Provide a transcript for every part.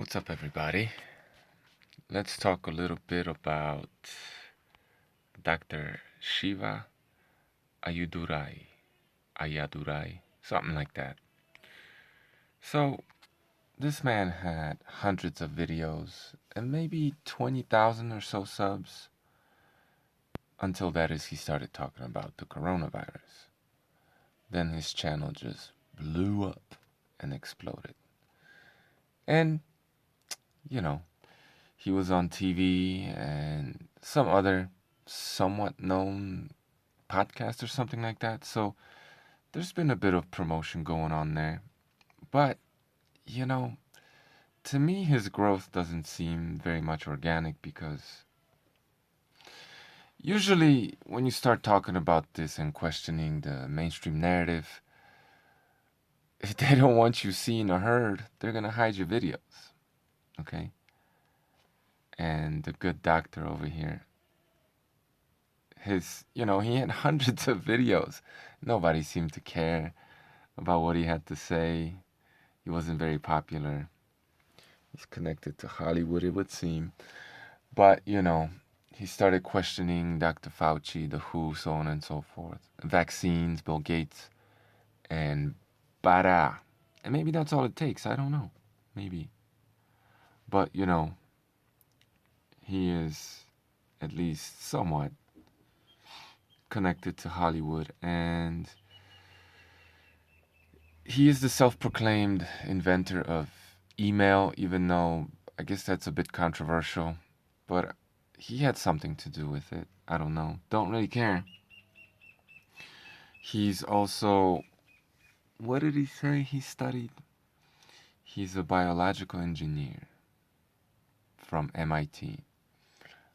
What's up, everybody? Let's talk a little bit about Dr. Shiva Ayyadurai. Ayyadurai, something like that. So, this man had hundreds of videos and maybe 20,000 or so subs until that is he started talking about the coronavirus. Then his channel just blew up and exploded. And, you know, he was on TV and some other somewhat known podcast or something like that. So there's been a bit of promotion going on there. But, you know, to me, his growth doesn't seem very much organic because usually when you start talking about this and questioning the mainstream narrative, if they don't want you seen or heard, they're going to hide your videos. Okay? And the good doctor over here, he had hundreds of videos. Nobody seemed to care about what he had to say. He wasn't very popular. He's connected to Hollywood, it would seem. But, he started questioning Dr. Fauci, the WHO, so on and so forth. Vaccines, Bill Gates, and bara. And maybe that's all it takes. I don't know. Maybe. But, he is at least somewhat connected to Hollywood. And he is the self-proclaimed inventor of email, even though I guess that's a bit controversial. But he had something to do with it. I don't know. Don't really care. He's also, what did he say he studied? He's a biological engineer from MIT,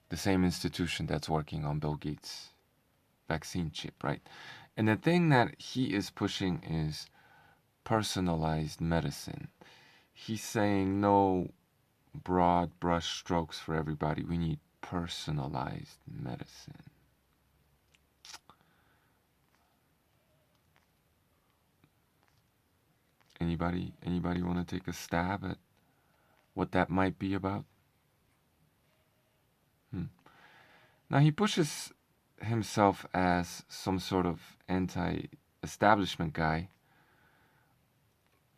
the same institution that's working on Bill Gates' vaccine chip, right? And the thing that he is pushing is personalized medicine. He's saying no broad brush strokes for everybody. We need personalized medicine. Anybody want to take a stab at what that might be about? Now he pushes himself as some sort of anti-establishment guy,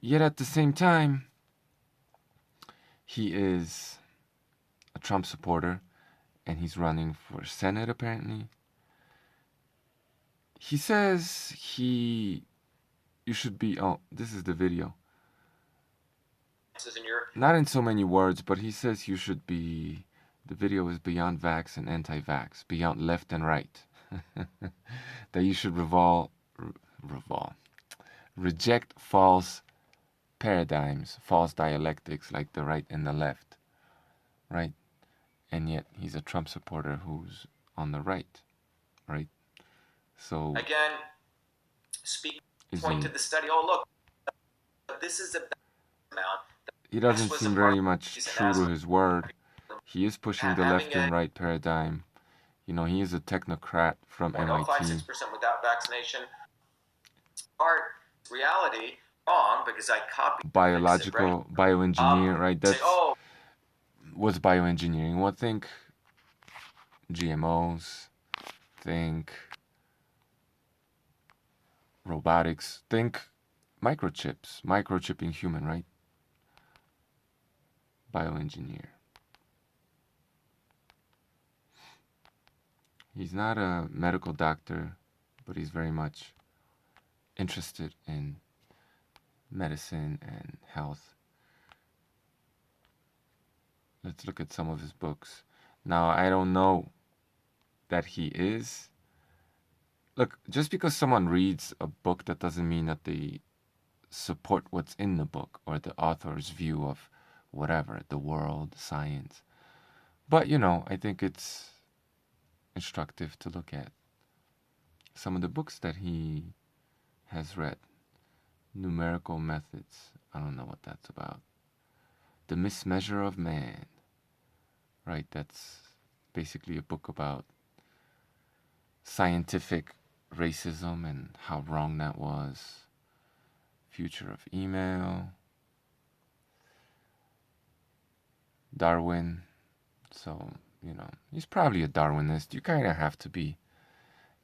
yet at the same time he is a Trump supporter and he's running for Senate apparently. He says you should be, this is the video. Not in so many words, but he says you should be, the video is beyond vax and anti-vax, beyond left and right. That you should reject false paradigms, false dialectics like the right and the left, right? And yet he's a Trump supporter who's on the right, right? So again, point to the study. Oh, look, this is the amount. He doesn't seem very much true to his word. He is pushing the left and right paradigm. He is a technocrat from MIT. 0.056% without vaccination. Art reality wrong because I copied. Biological bioengineer, right? That's what's bioengineering. Well, think GMOs, think robotics, think microchipping human, right? Bioengineer. He's not a medical doctor, but he's very much interested in medicine and health. Let's look at some of his books. Now, I don't know that he is. Look, just because someone reads a book, that doesn't mean that they support what's in the book or the author's view of whatever, the world, science. But, I think it's instructive to look at some of the books that he has read. Numerical Methods. I don't know what that's about. The Mismeasure of Man. Right, that's basically a book about scientific racism and how wrong that was. Future of Email. Darwin. So, he's probably a Darwinist. You kind of have to be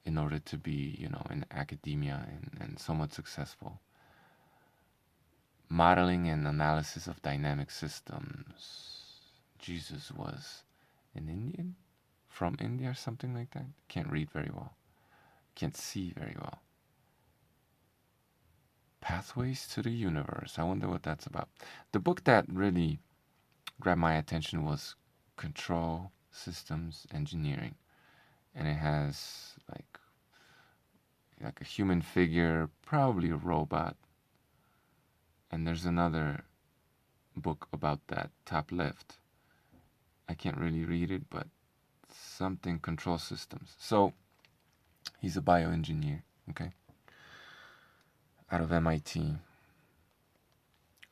in order to be, in academia and somewhat successful. Modeling and analysis of dynamic systems. Jesus was an Indian? From India or something like that? Can't read very well. Can't see very well. Pathways to the Universe. I wonder what that's about. The book that really grabbed my attention was Control Systems Engineering. And it has like a human figure, probably a robot. And there's another book about that top left. I can't really read it, but something control systems. So he's a bioengineer, okay, out of MIT,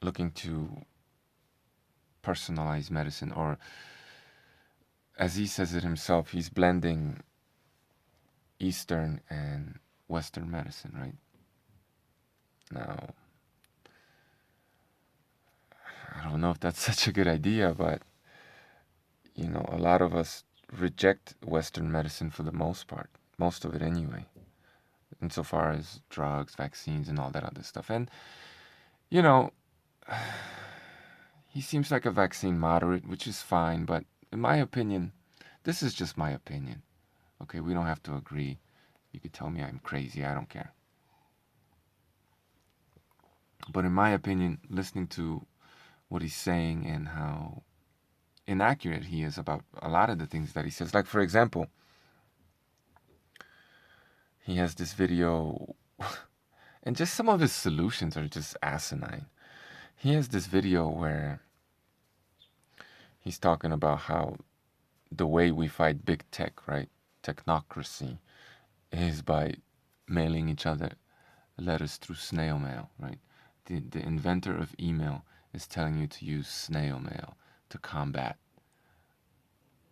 looking to personalize medicine, or as he says it himself, he's blending Eastern and Western medicine, right? Now, I don't know if that's such a good idea, but a lot of us reject Western medicine for the most part, most of it anyway, insofar as drugs, vaccines, and all that other stuff. And, you know, he seems like a vaccine moderate, which is fine, but in my opinion, this is just my opinion. Okay, we don't have to agree. You could tell me I'm crazy, I don't care. But in my opinion, listening to what he's saying and how inaccurate he is about a lot of the things that he says, like, for example, he has this video, and just some of his solutions are just asinine. He has this video where he's talking about how the way we fight big tech, right? Technocracy is by mailing each other letters through snail mail, right? The inventor of email is telling you to use snail mail to combat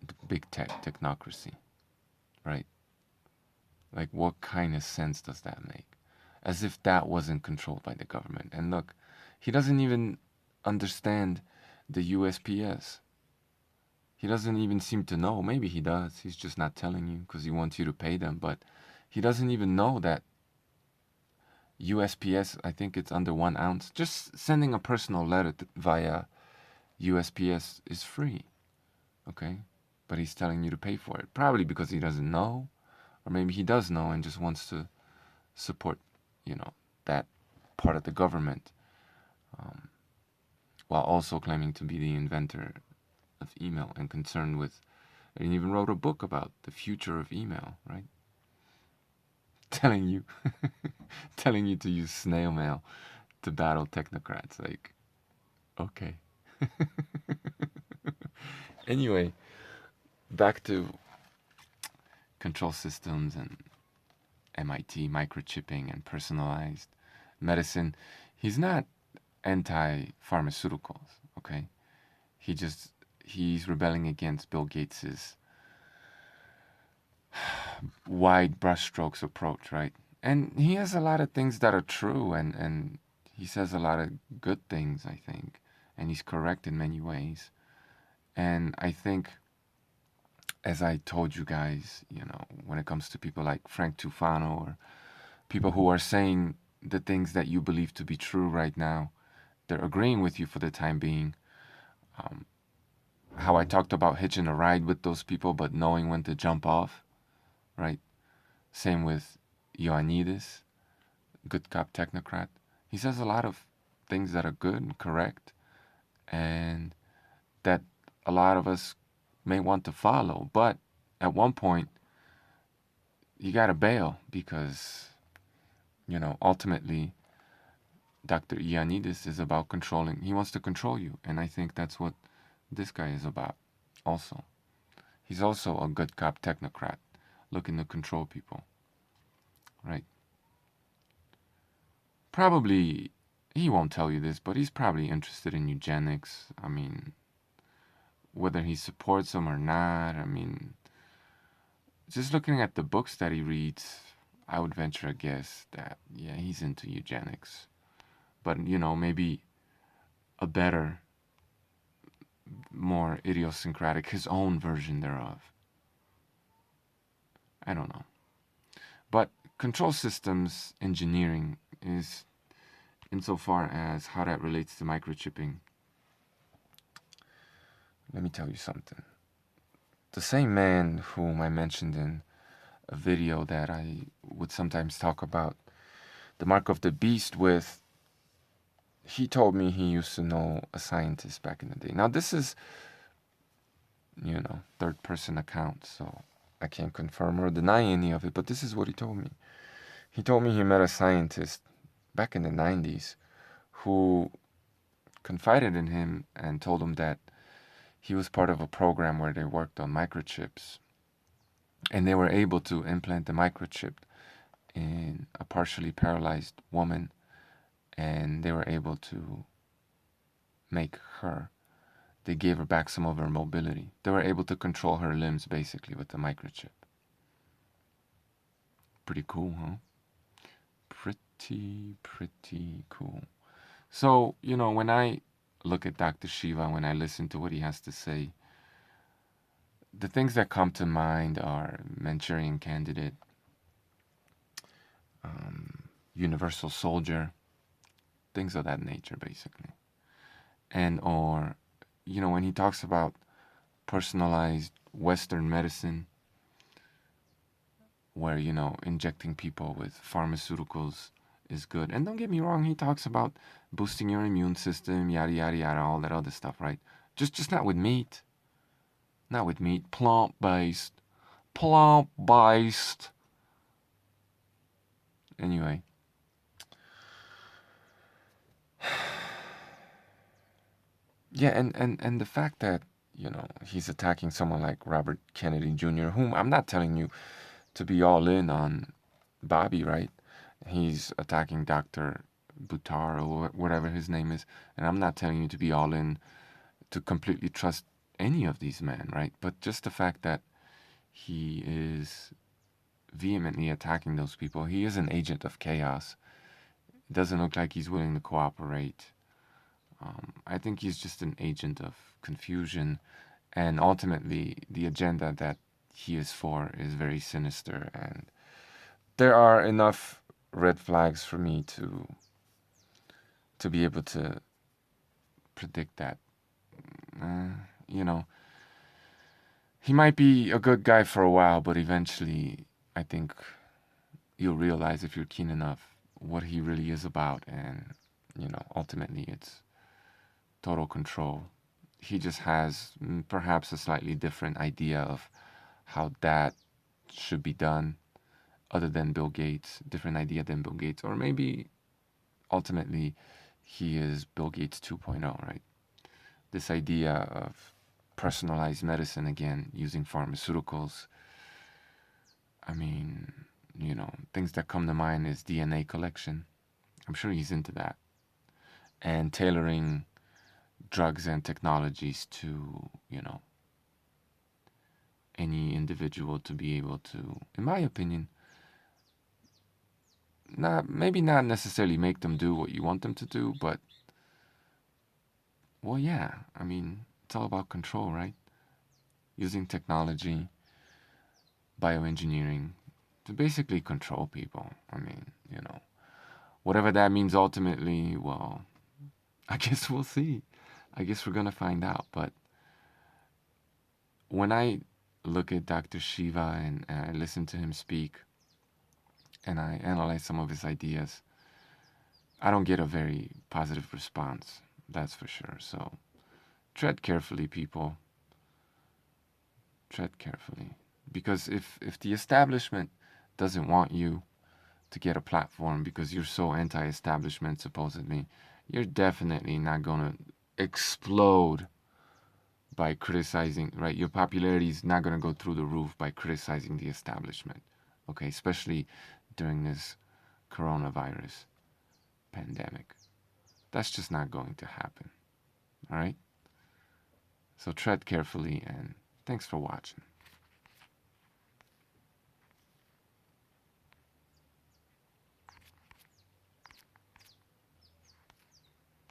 the big tech technocracy, right? Like, what kind of sense does that make? As if that wasn't controlled by the government. And look, he doesn't even understand the USPS. He doesn't even seem to know. Maybe he does. He's just not telling you because he wants you to pay them. But he doesn't even know that USPS, I think it's under 1 ounce. Just sending a personal letter via USPS is free. Okay? But he's telling you to pay for it. Probably because he doesn't know. Or maybe he does know and just wants to support, that part of the government, while also claiming to be the inventor of email and concerned with, and even wrote a book about the future of email, right? telling you telling you to use snail mail to battle technocrats. Like, okay. Anyway, back to control systems and MIT microchipping and personalized medicine. He's not anti-pharmaceuticals, okay? He's rebelling against Bill Gates's wide brushstrokes approach, right? And he has a lot of things that are true, and he says a lot of good things, I think, and he's correct in many ways. And I think, as I told you guys, when it comes to people like Frank Tufano, or people who are saying the things that you believe to be true right now, they're agreeing with you for the time being. How I talked about hitching a ride with those people, but knowing when to jump off, right? Same with Ioannidis, good cop technocrat. He says a lot of things that are good and correct, and that a lot of us may want to follow. But at one point, you gotta bail because, ultimately, Dr. Ioannidis is about controlling. He wants to control you, and I think that's what this guy is about also. He's also a good cop technocrat looking to control people, right? Probably, he won't tell you this, but he's probably interested in eugenics. I mean, whether he supports them or not, I mean, just looking at the books that he reads, I would venture a guess that, yeah, he's into eugenics. But, maybe a better more idiosyncratic, his own version thereof. I don't know. But control systems engineering is, insofar as how that relates to microchipping, let me tell you something. The same man whom I mentioned in a video that I would sometimes talk about the mark of the beast with, he told me he used to know a scientist back in the day. Now, this is, third person account, so I can't confirm or deny any of it, but this is what he told me. He told me he met a scientist back in the 90s who confided in him and told him that he was part of a program where they worked on microchips, and they were able to implant the microchip in a partially paralyzed woman, and they were able to make her, they gave her back some of her mobility. They were able to control her limbs basically with the microchip. Pretty cool, huh? Pretty cool. So, when I look at Dr. Shiva, when I listen to what he has to say, the things that come to mind are Manchurian Candidate, Universal Soldier, things of that nature, basically. And, or, when he talks about personalized Western medicine, where, injecting people with pharmaceuticals is good. And don't get me wrong, he talks about boosting your immune system, yada, yada, yada, all that other stuff, right? Just not with meat. Not with meat. Plant-based. Plant-based. Anyway. Yeah, and the fact that, he's attacking someone like Robert Kennedy Jr., whom I'm not telling you to be all in on Bobby, right? He's attacking Dr. Buttar or whatever his name is, and I'm not telling you to be all in to completely trust any of these men, right? But just the fact that he is vehemently attacking those people, he is an agent of chaos. It doesn't look like he's willing to cooperate. I think he's just an agent of confusion, and ultimately the agenda that he is for is very sinister, and there are enough red flags for me to be able to predict that. Uh, you know, he might be a good guy for a while, but eventually, I think you'll realize, if you're keen enough, what he really is about, and ultimately, it's total control. He just has perhaps a slightly different idea of how that should be done, other than Bill Gates, different idea than Bill Gates, or maybe ultimately he is Bill Gates 2.0, right? This idea of personalized medicine, again, using pharmaceuticals. I mean, things that come to mind is DNA collection. I'm sure he's into that. And tailoring drugs and technologies to, any individual to be able to, in my opinion, maybe not necessarily make them do what you want them to do, but, well, yeah, I mean, it's all about control, right? Using technology, bioengineering to basically control people. I mean, whatever that means ultimately, well, I guess we'll see. I guess we're gonna find out. But when I look at Dr. Shiva and I listen to him speak and I analyze some of his ideas, I don't get a very positive response. That's for sure. So tread carefully, people. Tread carefully. Because if the establishment doesn't want you to get a platform because you're so anti-establishment, supposedly, you're definitely not going to explode by criticizing, right? Your popularity is not going to go through the roof by criticizing the establishment, okay? Especially during this coronavirus pandemic. That's just not going to happen, all right? So tread carefully, and thanks for watching.